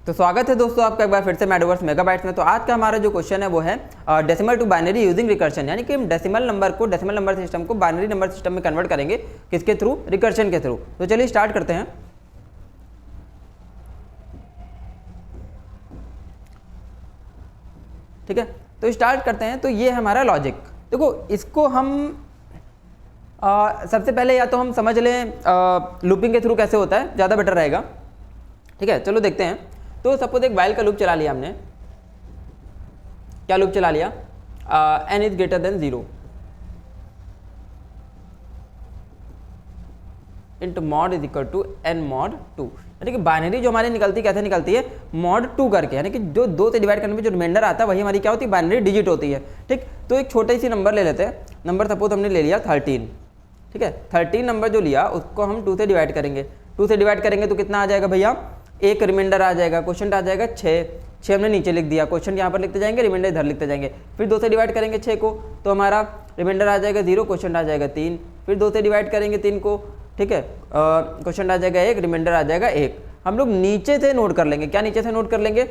तो स्वागत है दोस्तों आपका एक बार फिर से मैडवर्स मेगाबाइट्स में। तो आज का हमारा जो क्वेश्चन है वो है decimal to binary using recursion, यानी कि हम डेसिमल नंबर सिस्टम को बाइनरी नंबर सिस्टम में कन्वर्ट करेंगे। किसके थ्रू? रिकर्शन के थ्रू। तो चलिए स्टार्ट करते हैं। ठीक है, तो स्टार्ट करते हैं। तो ये है हमारा लॉजिक। देखो इसको हम सबसे पहले या तो हम समझ लें लूपिंग के थ्रू कैसे होता है, ज़्यादा बेटर रहेगा। ठीक है, चलो देखते हैं। तो सपोज एक वाइल का लूप चला लिया हमने। क्या लूप चला लिया? n is greater than 0 into mod is equal to n mod 2, यानी कि बाइनरी जो हमारी निकलती है कैसे निकलती है? मॉड 2 करके, यानी कि जो 2 से डिवाइड करने में जो रिमाइंडर आता है वही हमारी क्या होती है? बाइनरी डिजिट होती है। ठीक, तो एक छोटी सी नंबर ले लेते हैं। नंबर सपोज हमने ले लिया 13। ठीक है, 13 नंबर जो लिया उसको हम 2 से डिवाइड करेंगे। 2 से डिवाइड करेंगे तो कितना आ जाएगा भैया? एक रिमाइंडर आ जाएगा। क्वेश्चन आ जाएगा 6 हमने नीचे लिख दिया। क्वेश्चन यहाँ पर लिखते जाएंगे, रिमाइंडर इधर लिखते जाएंगे। फिर 2 से डिवाइड करेंगे 6 को तो हमारा रिमाइंडर आ जाएगा 0, क्वेश्चन आ जाएगा 3। फिर 2 से डिवाइड करेंगे 3 को, ठीक है, क्वेश्चन आ जाएगा 1, रिमाइंडर आ जाएगा 1। हम लोग नीचे से नोट कर लेंगे। क्या नीचे से नोट कर लेंगे?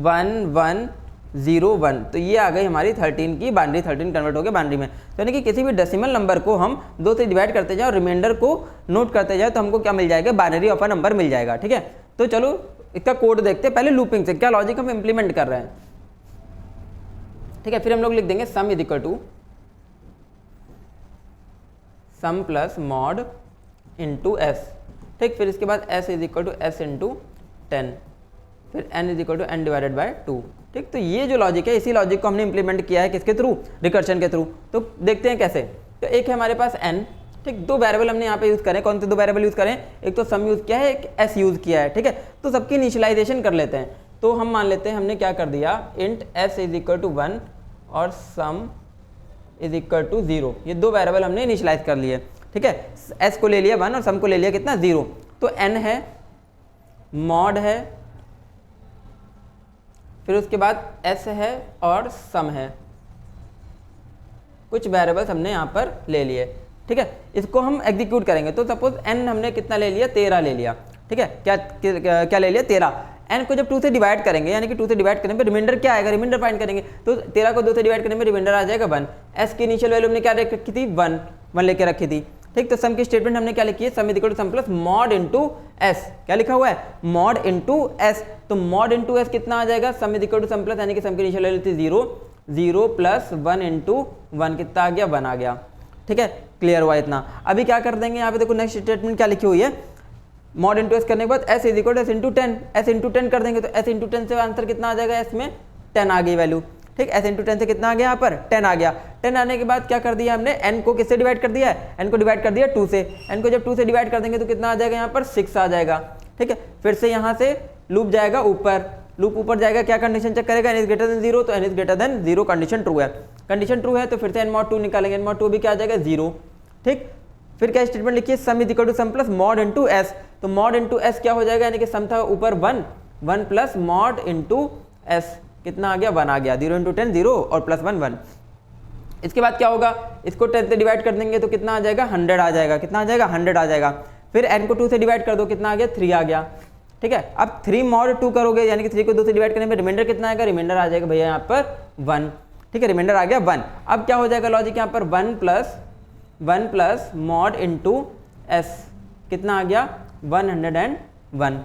1 1 0 1। तो ये आ गई हमारी 13 की बाइनरी। 13 कन्वर्ट हो गया बाइनरी में। तो यानी कि किसी भी डेसिमल नंबर को हम 2 से डिवाइड करते जाए और रिमाइंडर को नोट करते जाए तो हमको क्या मिल जाएगा? बाइनरी ऑफ अ नंबर मिल जाएगा। ठीक है, तो चलो इसका कोड देखते हैं पहले लूपिंग से क्या लॉजिक हम इंप्लीमेंट कर रहे हैं। ठीक है, फिर हम लोग लिख देंगे sum is equal to sum plus mod into s. ठीक, फिर इसके बाद s is equal to s into 10, फिर n is equal to n divided by 2। ठीक, तो ये जो लॉजिक है इसी लॉजिक को हमने इंप्लीमेंट किया है किसके थ्रू? रिकर्शन के थ्रू। तो देखते हैं कैसे। तो एक है हमारे पास n। ठीक, 2 वेरिएबल हमने यहाँ पे यूज करें। कौन से 2 वेरिएबल यूज करें? एक तो सम यूज किया है, एक s यूज किया है। ठीक है, तो सबकी इनिशियलाइजेशन कर लेते हैं। तो हम मान लेते हैं हमने क्या कर दिया, int s is equal to 1 और सम इज इक्वल टू 0। ये 2 वेरिएबल हमने इनिशियलाइज कर लिए। ठीक है, s को ले लिया 1 और सम को ले लिया कितना? 0। तो n है, मॉड है, फिर उसके बाद s है और सम है। कुछ वेरिएबल्स हमने यहाँ पर ले लिए। ठीक है, इसको हम एग्जीक्यूट करेंगे। तो सपोज n हमने कितना ले लिया? 13 ले लिया। ठीक है, क्या ले लिया? 13। n को जब 2 से डिवाइड करेंगे, यानी कि 2 से डिवाइड करने पे रिमाइंडर क्या आएगा? रिमाइंडर फाइंड करेंगे। तो 13 को 2 से डिवाइड करने में रिमाइंडर आ जाएगा 1। s की इनिशियल वैल्यू हमने क्या रखी थी? 1 लेके रखी थी। ठीक, तो सम की स्टेटमेंट हमने क्या लिखी है? Sum is equal to sum plus mod into s। क्या लिखा हुआ है? Mod into s। तो मॉड इनटू s कितना आ जाएगा? Sum is equal to sum plus, यानी कि सम की इनिशियल वैल्यू थी 0, 0 प्लस 1 इंटू 1 कितना आ गया? 1 आ गया। ठीक है, क्लियर हुआ इतना। अभी क्या कर देंगे यहाँ पे? देखो नेक्स्ट स्टेटमेंट क्या लिखी हुई है? मॉड इंटू s करने के बाद s is equal to s into 10। s into 10 कर देंगे तो s इंटू 10 से आंसर कितना आ जाएगा? s में 10 आ गई वैल्यू। ठीक, s इंटू 10 से कितना आ गया? यहाँ पर 10 आ गया। 10 आने के बाद क्या कर दिया हमने? n को किससे डिवाइड कर दिया है? n को डिवाइड कर दिया 2 से। n को जब 2 से डिवाइड कर देंगे तो कितना आ जाएगा? यहाँ पर 6 आ जाएगा। ठीक है, फिर से यहाँ से लूप जाएगा ऊपर। लूप ऊपर जाएगा, क्या कंडीशन चेक करेगा? n is greater than 0। तो n is greater than 0 condition true है। कंडीशन ट्रू है तो फिर से n मॉड 2 निकालेंगे। n मॉड 2 भी क्या आ जाएगा? 0। ठीक, फिर क्या स्टेटमेंट लिखिए? Sum is equal to sum plus mod into s। तो मॉड इनटू s क्या हो जाएगा? यानी कि सम था ऊपर 1 प्लस मॉड इनटू s कितना आ गया? 1 आ गया। 0 इंटू 10 0 और प्लस 1 1। इसके बाद क्या होगा? इसको 10 से डिवाइड कर देंगे तो कितना आ जाएगा? 100 आ जाएगा। कितना आ जाएगा? 100 आ जाएगा। फिर n को 2 से डिवाइड कर दो, कितना आ गया? 3 आ गया। ठीक है, अब 3 मॉड 2 करोगे, यानी कि 3 को 2 से डिवाइड करने में रिमाइंडर कितना आएगा? रिमाइंडर आ जाएगा भैया यहाँ पर 1। ठीक है, रिमाइंडर आ गया 1। अब क्या हो जाएगा लॉजिक यहाँ पर? 1 प्लस मॉड इंटू s कितना आ गया? 101।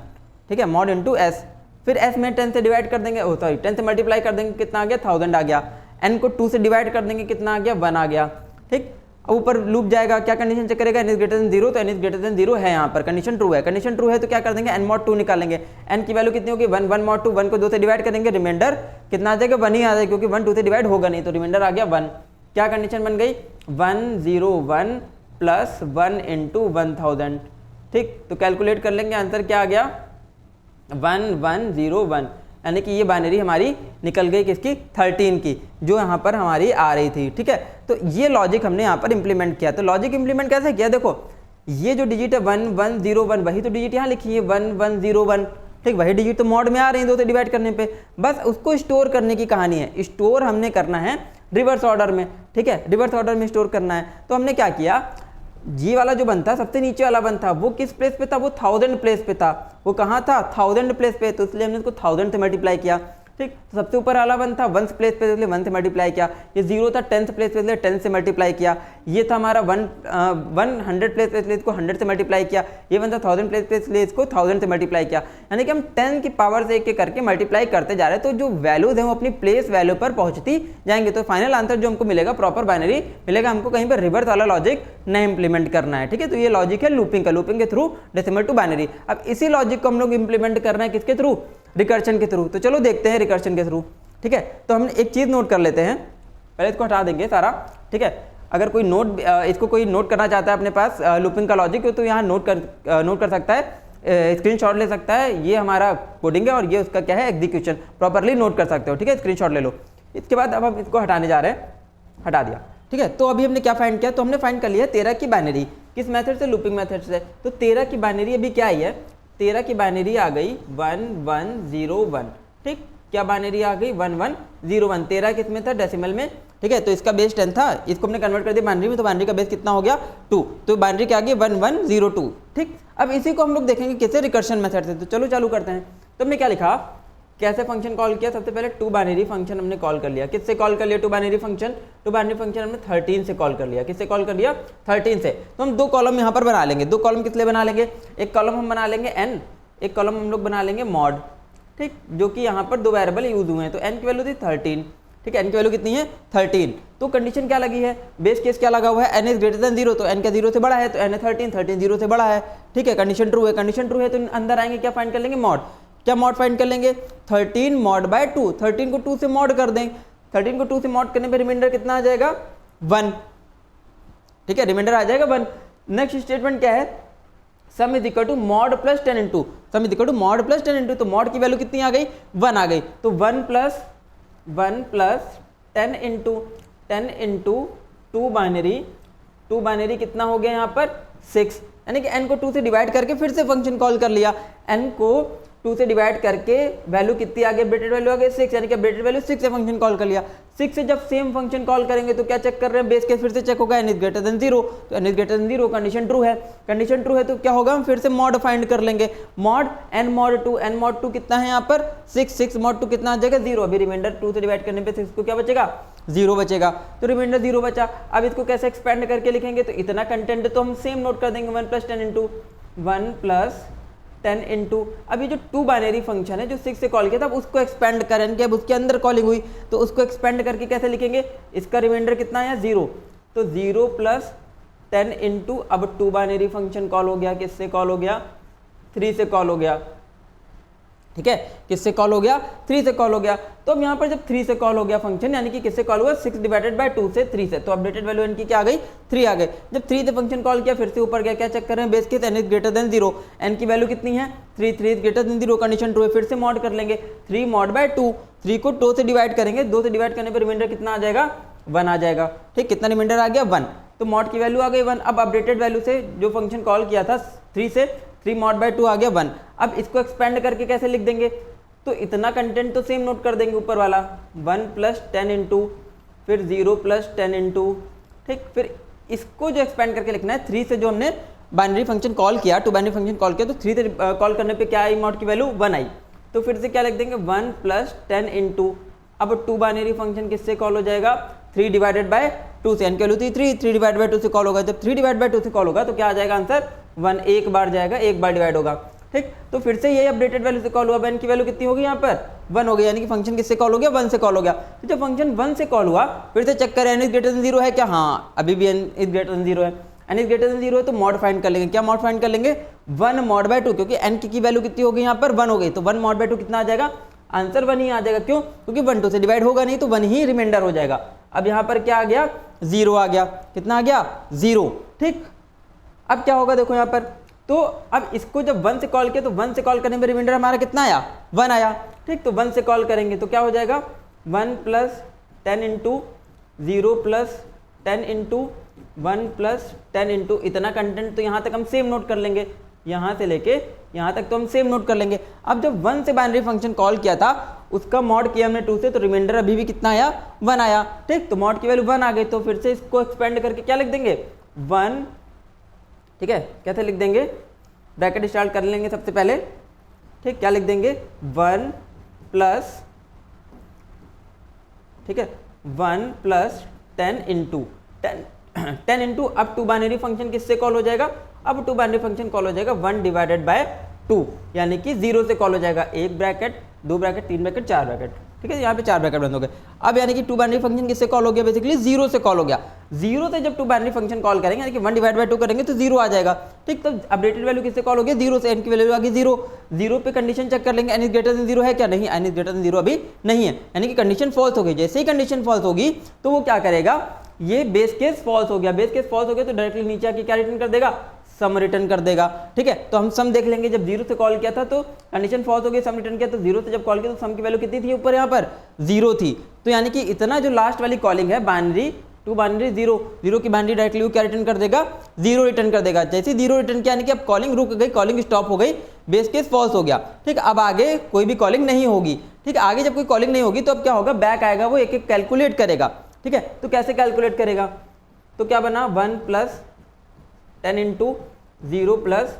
ठीक है, मॉड इंटू s। फिर s में 10 से डिवाइड कर देंगे, 10 से मल्टीप्लाई कर देंगे, कितना आ गया? 1000 आ गया। n को 2 से डिवाइड कर देंगे, कितना आ गया? 1 आ गया। ठीक, अब ऊपर लूप जाएगा, क्या कंडीशन चेक करेगा? n is greater than 0। तो n इज ग्रेटर देन 0 है यहाँ पर, कंडीशन ट्रू है। कंडीशन ट्रू है तो क्या कर देंगे? n मॉड 2 निकालेंगे। n की वैल्यू कितनी होगी? 1 मॉड 2। 1 को 2 से डिवाइड करेंगे, रिमाइंडर कितना आ जाएगा? 1 ही आ जाएगा, क्योंकि 1 2 से डिवाइड होगा नहीं, तो रिमाइंडर आ गया 1। क्या कंडीशन बन गई? 101 प्लस 1 इंटू 1000। ठीक, तो कैलकुलेट कर लेंगे, आंसर क्या आ गया? 1101। यानी कि ये बाइनरी हमारी निकल गई किसकी? 13 की, जो यहाँ पर हमारी आ रही थी। ठीक है, तो ये लॉजिक हमने यहाँ पर इंप्लीमेंट किया। तो लॉजिक इंप्लीमेंट कैसे किया? देखो ये जो डिजिट है 1101, वही तो डिजिट यहाँ लिखी है 1101। ठीक, वही डिजिट तो मॉड में आ रही है 2 से डिवाइड करने पे। बस उसको स्टोर करने की कहानी है। स्टोर हमने करना है रिवर्स ऑर्डर में। ठीक है, रिवर्स ऑर्डर में स्टोर करना है। तो हमने क्या किया? जी वाला जो वन था, सबसे नीचे वाला वन था, वो किस प्लेस पे था, वो 1000 प्लेस पे था। वो कहाँ था, 1000 प्लेस पे, तो इसलिए हमने इसको 1000 से मल्टीप्लाई किया। ठीक, सबसे ऊपर वाला वन था 1 प्लेस पे, इसलिए 1 से मल्टीप्लाई किया। ये 0 था 10th प्लेस पे, इसलिए 10 से मल्टीप्लाई किया। ये था हमारा 100 प्लेस पे, इसलिए इसको 100 से मल्टीप्लाई किया। ये वन था 1000 प्लेस पे, इसलिए इसको 1000 से मल्टीप्लाई किया। यानी कि हम 10 की पावर से एक करके मल्टीप्लाई करते जा रहे हैं, तो जो वैल्यूज हैं वो अपनी प्लेस वैल्यू पर पहुंचती जाएंगे। तो फाइनल आंसर जो हमको मिलेगा प्रॉपर बाइनरी मिलेगा। हमको कहीं पर रिवर्स वाला लॉजिक नहीं इंप्लीमेंट करना है। ठीक है, तो ये लॉजिक है लूपिंग का, लूपिंग के थ्रू डेसिमल टू बाइनरी। अब इसी लॉजिक को हम लोग इंप्लीमेंट करना है किसके थ्रू, रिकर्शन के थ्रू। तो चलो देखते हैं रिकर्शन के थ्रू। ठीक है, तो हम एक चीज़ नोट कर लेते हैं, पहले इसको हटा देंगे सारा। ठीक है, अगर कोई इसको कोई नोट करना चाहता है अपने पास लूपिंग का लॉजिक, तो यहाँ नोट कर सकता है, स्क्रीनशॉट ले सकता है। ये हमारा कोडिंग है और ये उसका क्या है, एग्जीक्यूशन। प्रॉपरली नोट कर सकते हो। ठीक है, स्क्रीनशॉट ले लो। इसके बाद अब हम इसको हटाने जा रहे हैं, हटा दिया। ठीक है, तो अभी हमने क्या फाइंड किया, तो हमने फाइंड कर लिया 13 की बाइनरी। किस मेथड से, लूपिंग मेथड से। तो 13 की बाइनरी अभी क्या आई है, 13 की बाइनरी आ गई 1101। ठीक, क्या बाइनरी आ गई 1101। 13 किस में था, डेसिमल में। ठीक है, तो इसका बेस 10 था, इसको हमने कन्वर्ट कर दिया बाइनरी में, तो बाइनरी का बेस कितना हो गया 2। तो बाइनरी क्या आ गई 1102। ठीक, अब इसी को हम लोग देखेंगे किससे, रिकर्शन मेथड से। तो चलो चालू करते हैं। तो हमने क्या लिखा, कैसे फंक्शन कॉल किया, सबसे पहले टू बाइनरी फंक्शन हमने कॉल कर लिया। किससे कॉल कर लिया to binary function, to binary function हमने 13 से कॉल कर लिया। किससे कॉल कर लिया, 13 से। तो हम दो कॉलम यहाँ पर बना लेंगे। दो कॉलम किस लिए बना लेंगे, एक कॉलम हम बना लेंगे n, एक कॉलम हम लोग बना लेंगे मॉड। ठीक, जो कि यहाँ पर दो वेरिएबल यूज हुए हैं। तो n की वैल्यू थी 13। ठीक है, n की वैल्यू कितनी है 13। तो कंडीशन क्या लगी है, बेस केस क्या लगा हुआ है, n इज ग्रेटर देन 0। तो n का 0 से बड़ा है, तो n है 13, 13 0 से बड़ा है। ठीक है, कंडीशन ट्रू है, कंडीशन ट्रू है तो अंदर आएंगे, क्या फाइंड कर लेंगे, मॉड। क्या मॉड फाइंड कर लेंगे, 13 मॉड बाय 2। 13 को 2 से मॉड कर दें, 13 को 2 से मॉड करने पे रिमाइंडर कितना आ जाएगा 1। ठीक है, रिमाइंडर आ जाएगा 1। नेक्स्ट स्टेटमेंट क्या है, sum is equal to mod plus 10 into, sum is equal to mod plus 10 into. तो मॉड की वैल्यू कितनी आ गई 1 आ गई। तो 1 प्लस 10 इंटू 2 बाइनरी कितना हो गया यहाँ पर 6। यानी कि n को 2 से डिवाइड करके फिर से फंक्शन कॉल कर लिया। n को 2 से डिवाइड करके वैल्यू कितनी आ गई, अपडेटेड वैल्यू आ गई 6। यानी कि अपडेटेड वैल्यू 6 से फंक्शन कॉल कर लिया। 6 से जब सेम फंक्शन कॉल करेंगे तो क्या चेक कर रहे हैं, बेस केस फिर से चेक होगा, n इज ग्रेटर देन 0। तो n is greater than 0, condition true है। कंडीशन ट्रू है तो क्या होगा, हम फिर से मॉड फाइंड कर लेंगे। Mod n mod 2, n mod 2 कितना है यहाँ पर 6, 6 मॉड 2 कितना आ जाएगा 0। अभी रिमाइंडर 2 से डिवाइड करने पे 6 को क्या बचेगा 0 बचेगा। तो रिमाइंडर 0 बचा। अब इसको कैसे एक्सपेंड करके लिखेंगे, तो इतना कंटेंट तो हम सेम नोट कर देंगे, 1 प्लस 10 इंटू 1 प्लस 10 इंटू। अभी जो टू बाइनरी फंक्शन है जो 6 से कॉल किया था, अब उसको एक्सपेंड करें कि अब उसके अंदर कॉलिंग हुई, तो उसको एक्सपेंड करके कैसे लिखेंगे, इसका रिमाइंडर कितना है 0। तो 0 प्लस 10 इंटू, अब टू बाइनरी फंक्शन कॉल हो गया, किससे कॉल हो गया 3 से कॉल हो गया। ठीक है, किससे कॉल हो गया 3 से कॉल हो गया। तो अब यहाँ पर जब 3 से कॉल हो गया फंक्शन, यानी कि किससे कॉल हुआ 6 डिवाइडेड बाय 2 से 3 से। तो अपडेटेड वैल्यू इनकी क्या आ गई 3 आ गई। जब 3 से फंक्शन कॉल किया, फिर से ऊपर गया, क्या चेक कर रहे हैं, base case n is greater than 0। n की वैल्यू कितनी है 3, 3 is greater than 0, condition true है। फिर से मॉड कर लेंगे, 3 मॉड बाय 2, 3 को 2 से डिवाइड करेंगे, 2 से डिवाइड करने पर रिमाइंडर कितना आ जाएगा 1 आ जाएगा। ठीक, कितना रिमाइंडर आ गया 1। तो मॉड की वैल्यू आ गई 1। अब अपडेटेड वैल्यू से जो फंक्शन कॉल किया था 3 से, 3 मॉड बाय 2 आ गया 1। अब इसको एक्सपेंड करके कैसे लिख देंगे, तो इतना कंटेंट तो सेम नोट कर देंगे ऊपर वाला, 1 प्लस 10 इंटू, फिर 0 प्लस 10 इंटू। ठीक, फिर इसको जो एक्सपेंड करके लिखना है 3 से जो हमने बाइनरी फंक्शन कॉल किया, टू बाइनरी फंक्शन कॉल किया, तो 3 से कॉल करने पे क्या आई, मॉड की वैल्यू 1 आई। तो फिर से क्या लिख देंगे 1 प्लस 10 इंटू। अब टू बाइनरी फंक्शन किससे कॉल हो जाएगा 3 डिवाइडेड बाय 2 से, n की वैल्यू थी 3, 3 डिवाइड बाय 2 से कॉल होगा। जब 3 डिवाइड बाय 2 से कॉल होगा तो क्या आ जाएगा आंसर 1, एक बार जाएगा, एक बार डिवाइड होगा। ठीक, तो फिर से ये अपडेटेड वैल्यू से कॉल हुआ, n की वैल्यू कितनी होगी यहाँ पर 1 हो गई। यानी कि फंक्शन किससे कॉल हो गया 1 से कॉल हो गया। तो जब फंक्शन 1 से कॉल हुआ, फिर से चेक करें n इज ग्रेटर देन 0 है क्या, हाँ अभी भी n इज ग्रेटर देन 0 है। n इज ग्रेटर देन 0 है तो मॉड फाइंड कर लेंगे। क्या मॉड फाइंड कर लेंगे 1 मॉड बाय 2, क्योंकि n की वैल्यू कितनी हो गई यहाँ पर 1 हो गई। तो 1 मॉड बाय 2 कितना आ जाएगा, आंसर 1 ही आ जाएगा। क्यों, क्योंकि 1 2 से डिवाइड होगा नहीं, तो 1 ही रिमाइंडर हो जाएगा। अब यहाँ पर क्या आ गया 0 आ गया, कितना आ गया 0। ठीक, अब क्या होगा देखो यहाँ पर, तो अब इसको जब 1 से कॉल किया, तो 1 से कॉल करने में रिमाइंडर हमारा कितना आया 1 आया। ठीक, तो 1 से कॉल करेंगे तो क्या हो जाएगा 1 plus 10 into, 0 plus 10 into, 1 plus 10 into. इतना कंटेंट तो यहाँ तक हम सेम नोट कर लेंगे, यहाँ से लेके यहाँ तक तो हम सेम नोट कर लेंगे। अब जब 1 से बाइनरी फंक्शन कॉल किया था, उसका मॉड किया हमने 2 से, तो रिमाइंडर अभी भी कितना आया 1 आया। ठीक, तो मॉड की वैल्यू 1 आ गई। तो फिर से इसको एक्सपेंड करके क्या लिख देंगे 1 ठीक है, कैसे लिख देंगे, ब्रैकेट स्टार्ट कर लेंगे सबसे पहले, ठीक, क्या लिख देंगे 1 प्लस, ठीक है 1 प्लस 10 इंटू 10 इंटू, अब टू बाइनरी फंक्शन किससे कॉल हो जाएगा, अब टू बाइनरी फंक्शन कॉल हो जाएगा 1 डिवाइडेड बाय 2, यानी कि 0 से कॉल हो जाएगा, 1 ब्रैकेट 2 ब्रैकेट 3 ब्रैकेट 4 ब्रैकेट, ठीक है, यहाँ पे 4 ब्रैकेट बंद हो गए। अब यानी कि टू बाइनरी फंक्शन किससे कॉल हो गया, बेसिकली 0 से कॉल हो गया। 0 से जब टू बाइनरी फंक्शन कॉल करेंगे यानी कि 1 डिवाइड बाय 2 करेंगे तो 0 आ जाएगा, ठीक। तो अपडेटेड वैल्यू किससे कॉल हो गया, 0 से, n की वैल्यू आ गई 0। 0 पे कंडीशन चेक कर लेंगे, n इज ग्रेटर देन 0 है क्या, नहीं, n इज ग्रेटर देन 0 अभी नहीं है, यानी कि कंडीशन फॉल्स हो गई। जैसे ही कंडीशन फॉल्स होगी तो वो क्या करेगा, ये बेस केस फॉल्स हो गया, बेस केस फॉल्स हो गया तो डायरेक्टली नीचे आके क्या रिटर्न कर देगा, सम रिटर्न कर देगा, ठीक है। तो हम सम देख लेंगे, जब 0 से कॉल किया था तो कंडीशन फॉल्स हो गई, सम रिटर्न किया, तो 0 से जब कॉल किया तो सम की वैल्यू कितनी थी, ऊपर यहाँ पर 0 थी। तो यानी कि इतना जो लास्ट वाली कॉलिंग है बाइनरी टू बाइनरी 0 की बाइनरी डायरेक्टली क्या रिटर्न कर देगा, 0 रिटर्न कर देगा। जैसे 0 रिटर्न किया यानी कि अब कॉलिंग रुक गई, कॉलिंग स्टॉप हो गई, बेस केस फॉल्स हो गया, ठीक। अब आगे कोई भी कॉलिंग नहीं होगी, ठीक। आगे जब कोई कॉलिंग नहीं होगी तो अब क्या होगा, बैक आएगा, वो एक एक कैलकुलेट करेगा, ठीक है। तो कैसे कैलकुलेट करेगा, तो क्या बना 1 plus 10 into 0 plus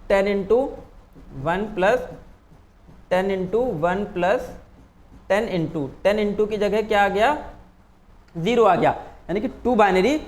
10 into 1 plus 10 into 1 plus 10 into की जगह क्या आ गया, 0 आ गया, यानी कि टू बाइनरी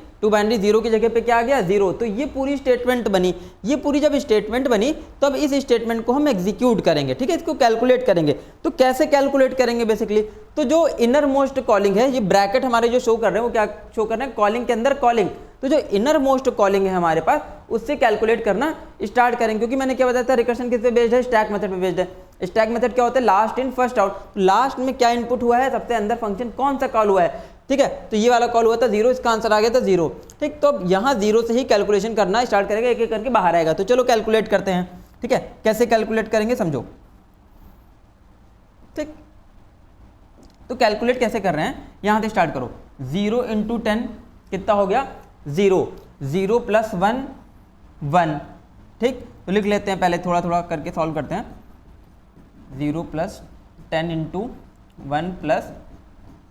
0 की जगह पे क्या आ गया, 0। तो ये पूरी स्टेटमेंट बनी, ये पूरी जब स्टेटमेंट बनी तो अब इस स्टेटमेंट को हम एग्जीक्यूट करेंगे, ठीक है, इसको कैलकुलेट करेंगे। तो कैसे कैलकुलेट करेंगे, बेसिकली तो जो इनर मोस्ट कॉलिंग है, ये ब्रैकेट हमारे जो शो कर रहे हैं वो क्या शो कर रहे हैं, कॉलिंग के अंदर कॉलिंग, तो जो इनर मोस्ट कॉलिंग है हमारे पास उससे कैलकुलेट करना स्टार्ट करेंगे। क्योंकि मैंने क्या बताया था, रिकर्शन किस पे बेस्ड है, स्टैक मेथड पे बेस्ड है। स्टैक मेथड क्या होता है, last in first out, last में क्या इनपुट हुआ है, सबसे अंदर फंक्शन कौन सा कॉल हुआ है, ठीक है। तो ये वाला कॉल हुआ था 0, इसका आंसर आ गया था 0, ठीक। तो अब यहाँ 0 से ही कैलकुलेशन करना स्टार्ट करेगा, एक एक करके बाहर आएगा। तो चलो कैलकुलेट करते हैं, ठीक है, कैसे कैलकुलेट करेंगे समझो, ठीक। तो कैलकुलेट कैसे कर रहे हैं, यहाँ से स्टार्ट करो, 0 इंटू 10 कितना हो गया, 0 प्लस 1 1, ठीक। तो लिख लेते हैं, पहले थोड़ा थोड़ा करके सॉल्व करते हैं। 0 प्लस 10 इंटू 1 प्लस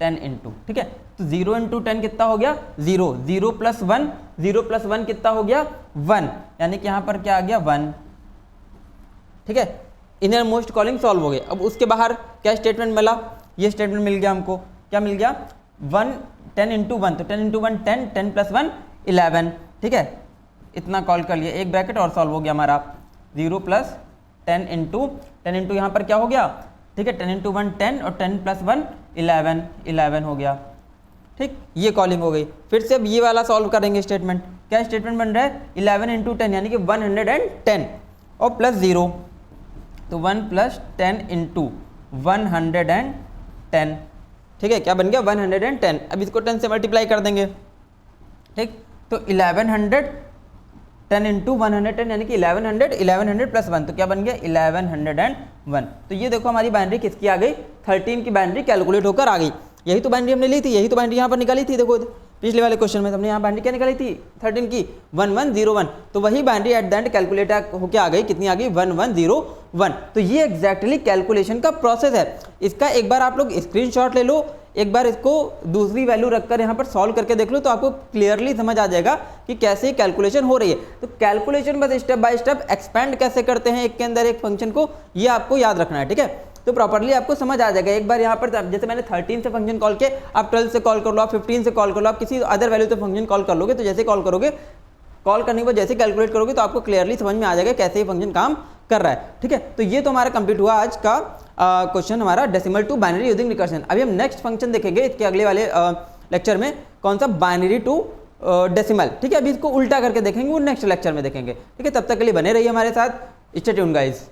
10 इंटू, ठीक है। तो 0 इंटू 10 कितना हो गया, 0 प्लस 1 कितना हो गया 1, यानी कि यहाँ पर क्या आ गया 1, ठीक है। इनर मोस्ट कॉलिंग सॉल्व हो गई। अब उसके बाहर क्या स्टेटमेंट मिला, ये स्टेटमेंट मिल गया हमको, क्या मिल गया 10 इंटू 1, तो 10 इंटू 1 10 प्लस 1 11, ठीक है। इतना कॉल कर लिया, एक ब्रैकेट और सॉल्व हो गया हमारा, 0 प्लस 10 इंटू यहाँ पर क्या हो गया, ठीक है, 10 इंटू 1 10 और 10 प्लस 1 11 हो गया, ठीक। ये कॉलिंग हो गई। फिर से अब ये वाला सॉल्व करेंगे स्टेटमेंट, क्या स्टेटमेंट बन रहा है 11 इंटू 10 यानी कि 110 और प्लस 0, तो 1 प्लस 10 इंटू 110, ठीक है, क्या बन गया 110। अब इसको 10 से मल्टीप्लाई कर देंगे, ठीक। तो 1110 इंटू 110 यानी कि 1100 प्लस 1, तो क्या बन गया 1101। तो ये देखो हमारी बाइनरी किसकी आ गई, 13 की बाइनरी कैलकुलेट होकर आ गई। यही तो बाइनरी हमने ली थी, यही तो बाइनरी यहाँ पर निकाली थी, देखो पिछले वाले क्वेश्चन में हमने यहाँ बाइनरी क्या निकाली थी 13 की 1101, तो वही binary at the end calculate होकर आ गई, कितनी आ गई 1101। तो ये एग्जैक्टली कैलकुलेशन का प्रोसेस है। इसका एक बार आप लोग स्क्रीनशॉट ले लो, एक बार इसको दूसरी वैल्यू रखकर यहाँ पर सॉल्व करके देख लो, तो आपको क्लियरली समझ आ जाएगा कि कैसे कैलकुलेशन हो रही है। तो कैलकुलेशन बस स्टेप बाय स्टेप एक्सपेंड कैसे करते हैं एक के अंदर एक फंक्शन को, ये आपको याद रखना है, ठीक है। तो प्रॉपर्ली आपको समझ आ जाएगा। एक बार यहाँ पर जैसे मैंने 13 से फंक्शन कॉल किया, आप 12 से कॉल कर लो, आप 15 से कॉल कर लो, आप किसी अदर वैल्यू से फंक्शन कॉल कर लोगे, तो जैसे कॉल करोगे, कॉल करने के बाद जैसे कैलकुलेट करोगे तो आपको क्लियरली समझ में आ जाएगा कैसे ये फंक्शन काम कर रहा है, ठीक है। तो ये तो हमारा कंप्लीट हुआ आज का क्वेश्चन हमारा decimal to binary using recursion. अभी हम नेक्स्ट फंक्शन देखेंगे इसके अगले वाले लेक्चर में, कौन सा बाइनरी टू डेसिमल, ठीक है। अभी इसको उल्टा करके देखेंगे, वो नेक्स्ट लेक्चर में देखेंगे, ठीक है। तब तक के लिए बने रहिए हमारे साथ, स्टे ट्यून्ड गाइस।